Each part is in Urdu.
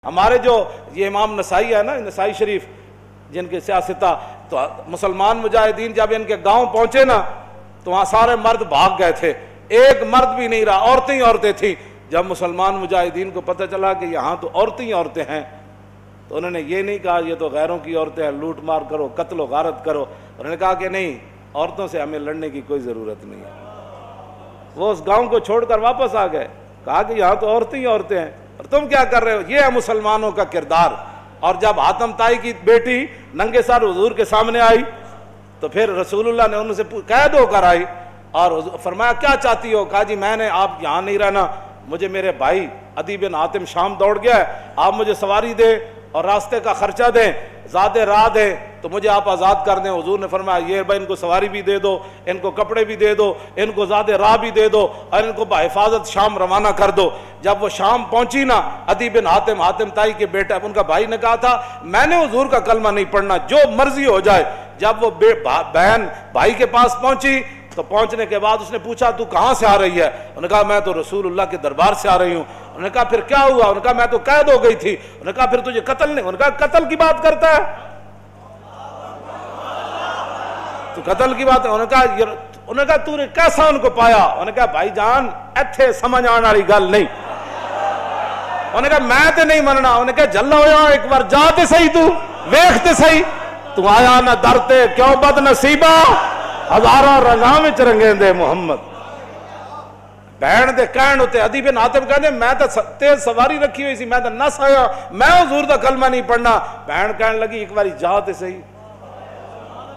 ہمارے جو یہ امام نسائی ہے نا، نسائی شریف جن کے سیاستہ، تو مسلمان مجاہدین جب ان کے گاؤں پہنچے نا تو وہاں سارے مرد بھاگ گئے تھے، ایک مرد بھی نہیں رہا، عورتیں ہی عورتیں تھیں۔ جب مسلمان مجاہدین کو پتہ چلا کہ یہاں تو عورتیں ہی عورتیں ہیں تو انہوں نے یہ نہیں کہا یہ تو غیروں کی عورتیں ہیں، لوٹ مار کرو، قتل و غارت کرو۔ انہوں نے کہا کہ نہیں، عورتوں سے ہمیں لڑنے کی کوئی ضرورت نہیں ہے۔ وہ اس گاؤں کو چھوڑ کر واپس آ گئے، کہا کہ یہاں تو عورتیں ہی عورتیں ہیں اور تم کیا کر رہے ہو؟ یہ ہے مسلمانوں کا کردار۔ اور جب حاتم طائی کی بیٹی ننگے سر حضور کے سامنے آئی تو پھر رسول اللہ نے ان سے قید ہو کر آئی اور فرمایا کیا چاہتی ہو؟ کہا جی میں نے آپ یہاں نہیں رہنا، مجھے میرے بھائی عدی بن حاتم شام دوڑ گیا ہے، آپ مجھے سواری دیں اور راستے کا خرچہ دیں، زیادہ راہ دیں تو مجھے آپ آزاد کر دیں۔ حضور نے فرمایا یہ بھائی ان کو سواری بھی دے دو، ان کو کپڑے بھی دے دو، ان کو زیادہ راہ بھی دے دو اور ان کو بحفاظت شام روانہ کر دو۔ جب وہ شام پہنچی نا، عدی بن حاتم، حاتم طائی کے بیٹا، ان کا بھائی نے کہا تھا میں نے حضور کا کلمہ نہیں پڑھنا، جو مرضی ہو جائے۔ جب وہ بہن بھائی کے پاس پہنچی تو پہنچنے کے بعد اس نے پوچھا تو کہاں سے آ رہی ہے؟ انہوں نے کہا میں تو رسول اللہ کے دربار سے آ رہی ہوں۔ انہوں نے کہا پھر کیا ہوا؟ انہوں نے کہا میں تو قید ہو گئی تھی۔ انہوں نے کہا پھر تجھے قتل نہیں؟ انہوں نے کہا قتل کی بات کرتا ہے تو قتل کی بات ہے۔ انہوں نے کہا تو نے کیسا ان کو پایا؟ انہوں نے کہا بھائی جان ایتھے سمجھ آنے والی گل نہیں۔ انہوں نے کہا میں تے نہیں مننا۔ انہوں نے کہا جلا ہویا ایک بار جا تے صحیح، تو ویکھ تے صحیح، تو آیا نہ درتے کیوں بد نصیبہ، ہزاراں رنگاں وچ رنگیں دے محمد۔ بہن دے کہن ہوتے عدی بن حاتم کہندے میں تو تیز سواری رکھی ہوئی سی، میں تو نس آیا، میں حضور دا کلمہ نہیں پڑھنا۔ بہن کہن لگی ایک باری جا تے صحیح،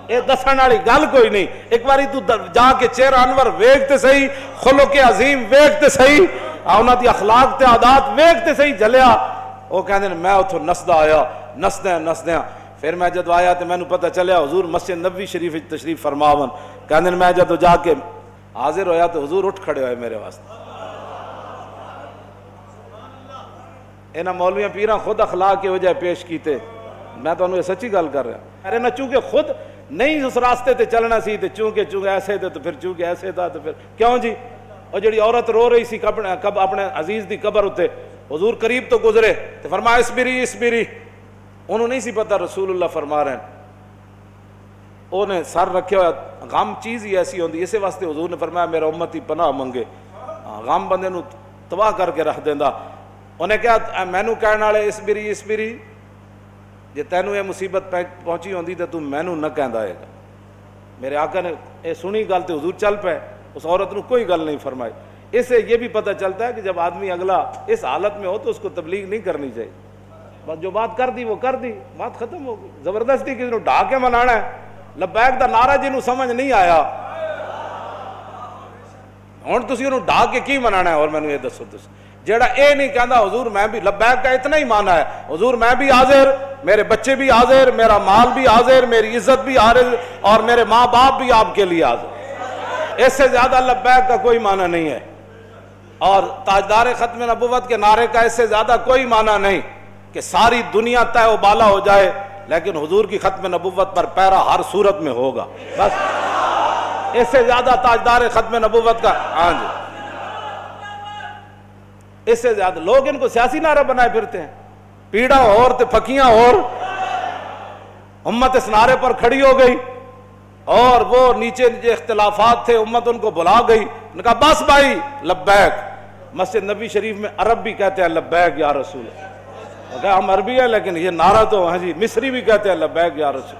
اے دسن والی گل کوئی نہیں، ایک باری تو جا کے چہرہ انور ویکھ تے صحیح، خلق عظیم ویکھ تے صحیح، انہاں دی اخلاق تے عادات ویکھ تے صحیح۔ جلیا وہ کہندے میں اتھوں نسدا آیا، نسدیاں پھر میں جدو آیا تو مینوں پتہ چلیا حضور مسجد نبوی شریف تشریف فرماون۔ کہندے میں جدو جا کے حاضر ہویا تو حضور اٹھ کھڑے ہوئے میرے واسطے۔ انہاں مولویاں پیراں خود اخلاق کی وجہ پیش کیتے، میں تو انہوں یہ سچی گل کر رہا ہوں۔ ارے نہ چونکہ خود نہیں اس راستے تے چلنا سی تے چونکہ ایسے تھے تو پھر چونکہ ایسے تھا تو پھر کیوں جی؟ اور جڑی عورت رو رہی سی کب اپنے عزیز دی قبر ہوتے، حضور قریب تو گزرے تو فرمایا اسبری، انہوں نہیں سی پتہ رسول اللہ فرما رہے ہیں، انہیں سر رکھے ہوا۔ غم چیز ہی ایسی ہوندی، اسے واسطے حضور نے فرمایا میرا امتی پناہ منگے، غم بندے نو تباہ کر کے رکھ دیندا۔ انہیں کہا مینوں کہن والے اسبری، جے تینوں یہ مصیبت پہنچی ہوندی تو مینوں نہ کہندا اے گا۔ میرے آقا نے یہ سنی گل تو حضور چل پے، اس عورت نو کوئی گل نہیں فرمائی۔ اس سے یہ بھی پتہ چلتا ہے کہ جب آدمی اگلا اس حالت میں ہو تو اس کو تبلیغ نہیں کرنی چاہیے، بس جو بات کر دی وہ کر دی، بات ختم ہو گئی۔ زبردستی کسی نو ڈھا کے منانا ہے، لبیک دا نعرہ جنوں سمجھ نہیں آیا ہن تسی انہوں ڈھا کے کی منانا ہے؟ اور مینوں یہ دسو تسی جیڑا اے نہیں کہندا حضور میں بھی لبیک کا اتنا ہی مانا ہے، حضور میں بھی حاضر، میرے بچے بھی حاضر، میرا مال بھی حاضر، میری عزت بھی حاضر اور میرے ماں باپ بھی آپ کے لیے حاضر، اس سے زیادہ لبیک کا کوئی معنی نہیں ہے۔ اور تاجدار ختم نبوت کے نعرے کا اس سے زیادہ کوئی معنی نہیں کہ ساری دنیا تہ و بالا ہو جائے لیکن حضور کی ختم نبوت پر پیرا ہر صورت میں ہوگا، بس اس سے زیادہ تاجدار ختم نبوت کا ہاں جی، اس سے زیادہ لوگ ان کو سیاسی نعرہ بنائے پھرتے ہیں، پیڑا اور تے پھکیاں اور امت اس نعرے پر کھڑی ہو گئی اور وہ نیچے اختلافات تھے، امت ان کو بلا گئی، انہوں نے کہا بس بھائی لبیک۔ مسجد نبی شریف میں عرب بھی کہتے ہیں لبیک یا رسول، ہم عربی ہیں لیکن یہ نعرہ تو ہاں جی مصری بھی کہتے ہیں لبیک یا رسول۔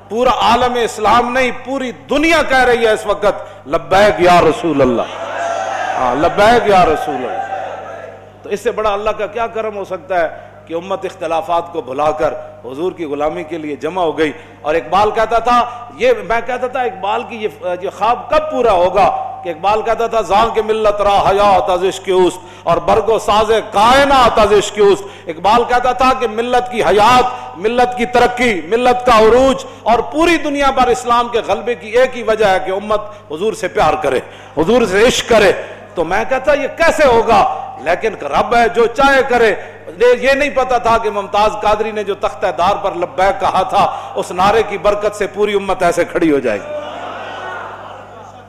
پورا عالم اسلام نہیں پوری دنیا کہہ رہی ہے اس وقت لبیک یا رسول اللہ، ہاں لبیک یا رسول اللہ۔ تو اس سے بڑا اللہ کا کیا کرم ہو سکتا ہے کہ امت اختلافات کو بھلا کر حضور کی غلامی کے لیے جمع ہو گئی۔ اور اقبال کہتا تھا، میں کہتا تھا اقبال کی یہ خواب کب پورا ہوگا کہ اقبال کہتا تھا زاں کے ملت را حیات از عشق اوست اور برگ و ساز کائنات از عشق اوست۔ اقبال کہتا تھا کہ ملت کی حیات، ملت کی ترقی، ملت کا عروج اور پوری دنیا پر اسلام کے غلبے کی ایک ہی وجہ ہے کہ امت حضور سے پیار کرے، حضور سے عشق کرے۔ تو میں کہتا یہ کیسے ہوگا؟ لیکن رب ہے جو چاہے کرے۔ یہ نہیں پتا تھا کہ ممتاز قادری نے جو تختہ دار پر لبیک کہا تھا اس نعرے کی برکت سے پوری امت ایسے کھڑی ہو جائے گی۔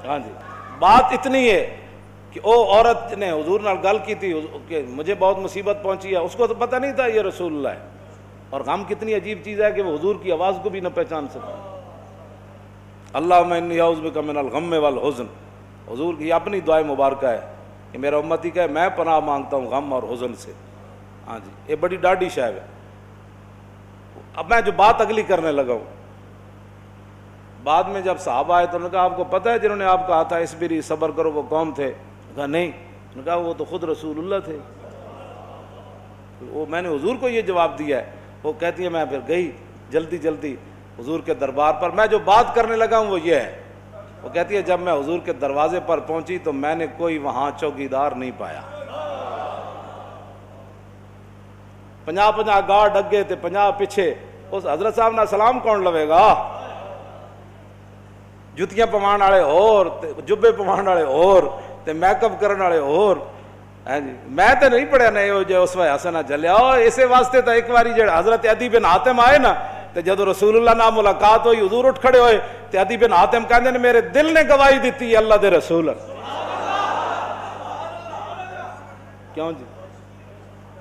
ہاں جی، بات اتنی ہے کہ او عورت نے حضور نال گل کی تھی کہ مجھے بہت مصیبت پہنچی ہے، اس کو تو پتہ نہیں تھا یہ رسول اللہ ہے. اور غم کتنی عجیب چیز ہے کہ وہ حضور کی آواز کو بھی نہ پہچان سکا. اللہم انی اعوذ بک من الغم والحزن. حضور کی اپنی دعائیں مبارکہ ہے کہ میرا امتی کہے میں پناہ مانگتا ہوں غم اور حزن سے. ہاں جی، یہ بڑی ڈاڈی شاید ہے. اب میں جو بات اگلی کرنے لگا ہوں، بعد میں جب صحابہ آئے تو انہوں نے کہا آپ کو پتہ ہے جنہوں نے آپ کہا تھا اسبری صبر کرو وہ کون تھے؟ کہا نہیں. انہوں نے کہا وہ تو خود رسول اللہ تھے. وہ میں نے حضور کو یہ جواب دیا ہے. وہ کہتی ہے میں پھر گئی جلدی جلدی حضور کے دربار پر. میں جو بات کرنے لگا ہوں وہ یہ ہے. وہ کہتی ہے جب میں حضور کے دروازے پر پہنچی تو میں نے کوئی وہاں چوکیدار نہیں پایا. 50 گارڈ اگے تے 50 پیچھے. اس حضرت صاحب نے سلام کون لوے گا؟ جتیاں پوان والے اور جبے پوان والے اور تے میک اپ کرنے والے اور. میں تو نہیں پڑھیا نہیں جو اس وقت حسنا چلیا. اسے واسطے تو ایک باری جڑا حضرت عدی بن حاتم آئے نا تے جدو رسول اللہ نال ملاقات ہوئی حضور اٹھ کھڑے ہوئے تے عدی بن حاتم کہندے نے میرے دل نے گواہی دیتی ہے اللہ دے رسول. کیوں جی؟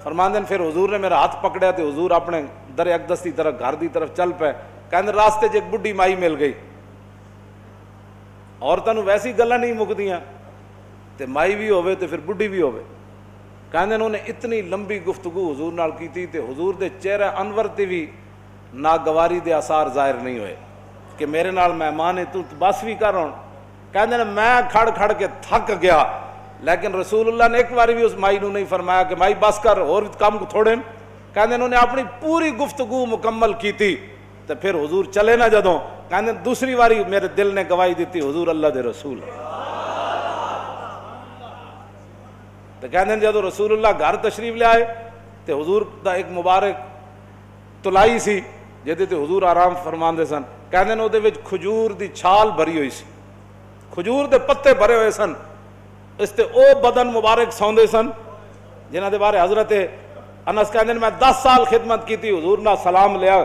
فرماندے نے پھر حضور نے میرا ہاتھ پکڑیا تے حضور اپنے در اقدس دی طرف گھر دی طرف چل پے. کہندے راستے چ ایک بڈھی مائی مل گئی. عورتاں نوں ویسی گلاں نہیں مکدیاں تے مائی بھی ہوے تے پھر بڈھی بھی ہوے. کہندے انہوں نے اتنی لمبی گفتگو حضور نال کیتی تے حضور دے چہرے انور تے بھی ناگواری دے آثار ظاہر نہیں ہوئے کہ میرے نال مہمان ہے تو بس بھی کر. ہون کہندے نے میں کھڑ کھڑ کے تھک گیا لیکن رسول اللہ نے ایک باری بھی اس مائی نو نہیں فرمایا کہ مائی بس کر اور کام کو تھوڑے. کہندے انہوں نے اپنی پوری گفتگو مکمل کی تھی تے پھر حضور چلے نہ جدوں. کہندے دوسری باری میرے دل نے گواہی دیتی حضور اللہ دے رسول. تو کہندے جدو رسول اللہ گھر تشریف لے آئے تے حضور دا ایک مبارک تلائی سی جہدے تے حضور آرام فرماندے سن. کہندے نے او دے وچ کھجور دی چھال بھری ہوئی سی، کھجور دے پتے بھرے ہوئے سن. اس تے او بدن مبارک سوندے سن جنہاں دے بارے حضرت انس کہندے نے میں 10 سال خدمت کی تھی. حضور نہ سلام لیا،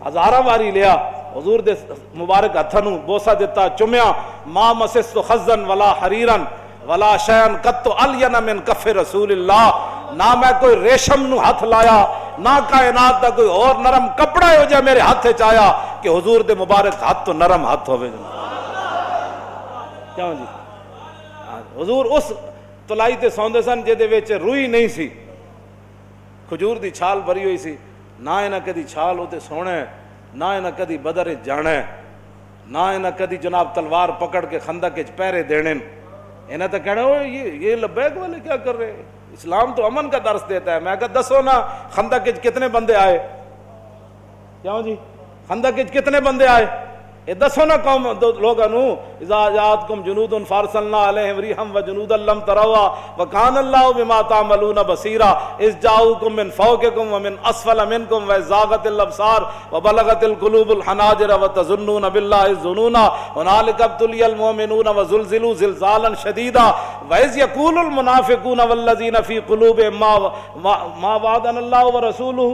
ہزاراں واری لیا، حضور دے مبارک ہتھاں نوں بوسا دیتا، چومیا. ما مسست خزن ولا حریرن ولا شیئن قط الین من کف رسول اللہ. نہ میں کوئی ریشم نو ہاتھ لایا نہ کائنات دا کوئی اور نرم کپڑا ہو جائے میرے ہاتھ چ آیا کہ حضور دے مبارک ہاتھ تو نرم ہاتھ ہوے. کیوں جی؟ حضور اس تلائی تے سوندے سن جے دے وچ روئی نہیں سی، کھجور دی چھال بھری ہوئی سی. نہ انہاں کدی چھال ہوتے سونے، نہ انہاں کدی بدر جانا، نہ انہاں کدی جناب تلوار پکڑ کے خندق وچ پہرے دینے. انہیں تو کہنا ہو یہ لبیک والے کیا کر رہے ہیں؟ اسلام تو امن کا درس دیتا ہے. میں کہا دسو نا خندق وچ کتنے بندے آئے؟ کیوں جی؟ خندق وچ کتنے بندے آئے؟ یہ دسو نا قوم لوگوں نو اذا جاءتکم جنود فارسلنا علیہم ریحا وجنودا لم تروا وکان اللہ بما تعملون بصیرا اذ جاءوکم من فوقکم ومن اسفل منکم وزاغت الابصار وبلغت القلوب الحناجر وتظنون باللہ الظنون هنالک ابتلی المؤمنون وزلزلوا زلزالا شدیدا واذ یقول المنافقون والذین فی قلوبہم ما وعدنا اللہ ورسولہ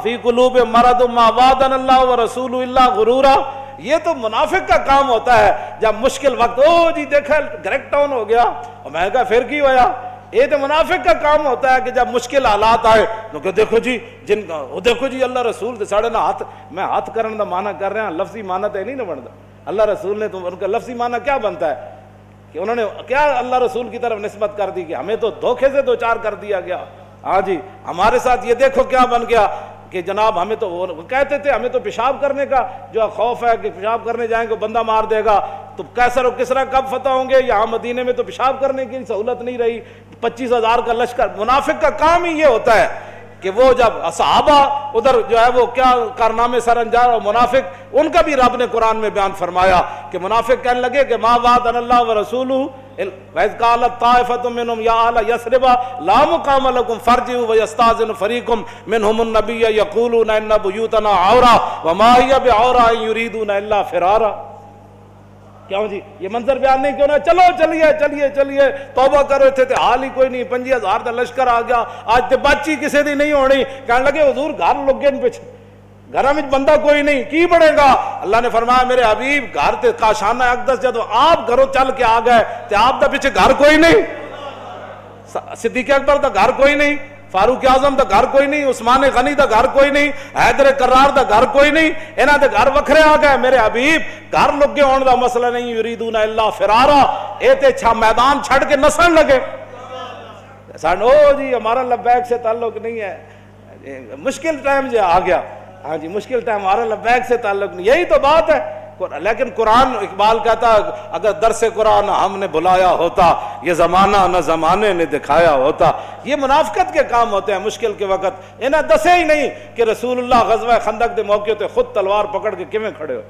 فی قلوب مرض ما وعدنا اللہ ورسولہ الا غرورا. یہ تو منافق کا کام ہوتا ہے جب مشکل وقت او جی دیکھا گریک ٹاؤن ہو گیا اور میں کہا پھر کی ہویا. یہ تو منافق کا کام ہوتا ہے کہ جب مشکل حالات آئے تو کہ دیکھو جی جن کا دیکھو جی اللہ رسول دے ساڑے نہ ہاتھ میں ہاتھ کرنے دا معنی کر رہے ہیں، لفظی معنی تو نہیں نہ بنتا. اللہ رسول نے تو ان کا لفظی معنی کیا بنتا ہے کہ انہوں نے کیا اللہ رسول کی طرف نسبت کر دی کہ ہمیں تو دھوکے سے دو چار کر دیا گیا. ہاں جی ہمارے ساتھ یہ دیکھو کیا بن گیا کہ جناب ہمیں تو وہ کہتے تھے ہمیں تو پیشاب کرنے کا جو خوف ہے کہ پیشاب کرنے جائیں گے بندہ مار دے گا. تو کیسر و کسرا کب فتح ہوں گے؟ یہاں مدینے میں تو پیشاب کرنے کی سہولت نہیں رہی. 25,000 کا لشکر. منافق کا کام ہی یہ ہوتا ہے کہ وہ جب صحابہ ادھر جو ہے وہ کیا کارنامے سر انجام، اور منافق ان کا بھی رب نے قرآن میں بیان فرمایا کہ منافق کہنے لگے کہ ما وعدنا اللہ ورسولہ وَإِذْ قَالَتْ طَائِفَةٌ مِّنْهُمْ يَا أَهْلَ يَثْرِبَ لَا مُقَامَ لَكُمْ فَارْجِعُوا وَيَسْتَأْذِنُ فَرِيقٌ مِّنْهُمُ النَّبِيَّ يَقُولُونَ إِنَّ بُيُوتَنَا عَوْرَةٌ وَمَا هِيَ بِعَوْرَةٍ إِن يُرِيدُونَ إِلَّا فِرَارًا. کیوں جی یہ منظر بیان نہیں کیوں نہ چلو چلیے توبہ کرو. تھے تے حال ہی کوئی نہیں، 25,000 کا لشکر آ گیا، آج تے بچی کسی دی نہیں ہونی. کہنے لگے حضور گھر لگے پیچھے گھر میں بندہ کوئی نہیں کی بڑھے گا. اللہ نے فرمایا میرے حبیب گھر تے کاشانہ اقدس جدو آپ گھروں چل کے آ گئے تے آپ دا پیچھے گھر کوئی نہیں. صدیق اکبر دا گھر کوئی نہیں, فاروق اعظم دا گھر کوئی نہیں, عثمان غنی دا گھر کوئی نہیں, حیدر کرار دا گھر کوئی نہیں, انہاں دے گھر وکھرے آ گئے. میرے حبیب گھر لگے ہون دا مسئلہ نہیں, یریدون الا فرارا, اے تے چھا میدان چھڑ کے نسن لگے. سان او جی ہمارا لبیک سے تعلق نہیں ہے, مشکل ٹائم جو آ گیا, ہاں جی مشکل ٹائم, ہمارا لبیک سے تعلق نہیں, یہی تو بات ہے. لیکن قرآن, اقبال کہتا اگر درس قرآن ہم نے بلایا ہوتا, یہ زمانہ نہ زمانے نے دکھایا ہوتا. یہ منافقت کے کام ہوتے ہیں مشکل کے وقت. انہیں دسے ہی نہیں کہ رسول اللہ غزوہ خندق دے موقع تے خود تلوار پکڑ کے کیویں کھڑے ہو.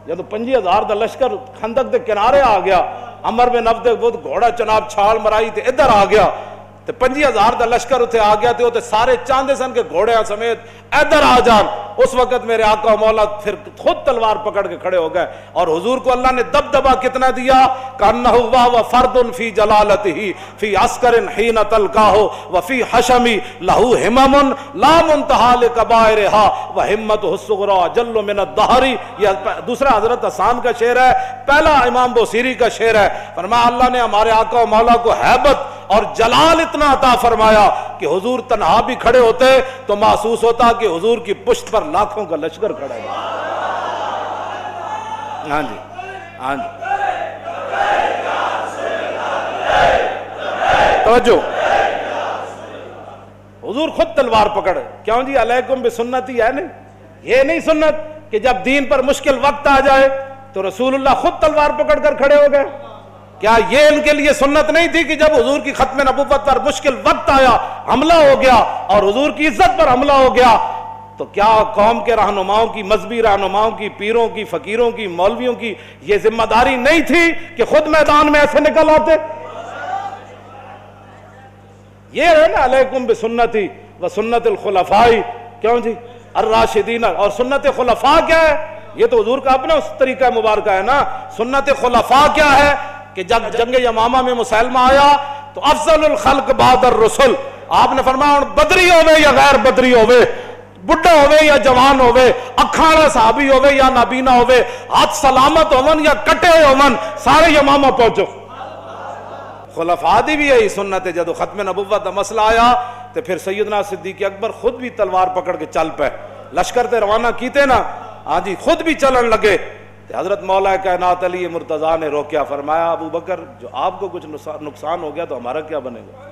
جب 50,000 دا لشکر خندق دے کنارے آ گیا, عمر بن عبد بود گھوڑا چناب چھال مرائی تے ادھر آ گیا, تے 50,000 دا لشکر اتھے آ گیا, تے سارے چاندے سن کے گھوڑے سمیت ادھر آ جان. اس وقت میرے آقا و مولا پھر خود تلوار پکڑ کے کھڑے ہو گئے, اور حضور کو اللہ نے دبدبا کتنا دیا, کانہ و فرد فی جلالتہ فی عسکر حین تلقاہ وفی حشمی لہو ہمم لا منتہا لکبائرہا وہمتہ الصغری جل من الدہر. یہ دوسرا حضرت حسان کا شعر ہے, پہلا امام بوصیری کا شعر ہے. فرمایا اللہ نے ہمارے آقا و مولا کو ہیبت اور جلال اتنا عطا فرمایا کہ حضور تنہا بھی کھڑے ہوتے تو محسوس ہوتا کہ حضور کی پشت پر لاکھوں کا لشکر کھڑا ہے. ہاں جی ہاں جی توجہ, حضور خود تلوار پکڑ. کیوں جی علیکم بسنتی ہے نہیں, یہ نہیں سنت کہ جب دین پر مشکل وقت آ جائے تو رسول اللہ خود تلوار پکڑ کر کھڑے ہو گئے. کیا یہ ان کے لیے سنت نہیں تھی کہ جب حضور کی ختم نبوت پر مشکل وقت آیا, حملہ ہو گیا اور حضور کی عزت پر حملہ ہو گیا, تو کیا قوم کے رہنماؤں کی, مذہبی رہنماؤں کی, پیروں کی, فقیروں کی, مولویوں کی یہ ذمہ داری نہیں تھی کہ خود میدان میں ایسے نکل آتے؟ یہ ہے نا علیکم بسنتی و سنت الخلفاء, کیوں جی الراشدین. اور سنت خلفاء کیا ہے؟ یہ تو حضور کا اپنا اس طریقہ مبارکہ ہے نا. سنت خلفاء کیا ہے کہ جب جنگ یمامہ میں مسلمہ آیا تو افضل الخلق بعد الرسل, آپ نے فرمایا بدری ہوئے یا غیر بدری ہوئے, بڑھا ہوئے یا جوان ہوئے, اکھاڑا صحابی ہوئے یا نابینا ہوئے, ہاتھ سلامت ہومن یا کٹے ہومن, سارے یمامہ پہنچو. خلفاء دی بھی یہی سنت ہے. جب ختم نبوت دا مسئلہ آیا تو پھر سیدنا صدیق اکبر خود بھی تلوار پکڑ کے چل پے, لشکر تے روانہ کیتے نا, ہاں جی خود بھی چلن لگے. حضرت مولا کائنات علی مرتضیٰ نے روکیا, فرمایا ابو بکر جو آپ کو کچھ نقصان ہو گیا تو ہمارا کیا بنے گا.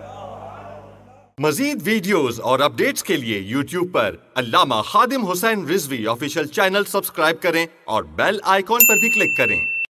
مزید ویڈیوز اور اپڈیٹس کے لیے یوٹیوب پر علامہ Khadim Hussain Rizvi official channel subscribe کریں اور بیل آئیکن پر بھی کلک کریں.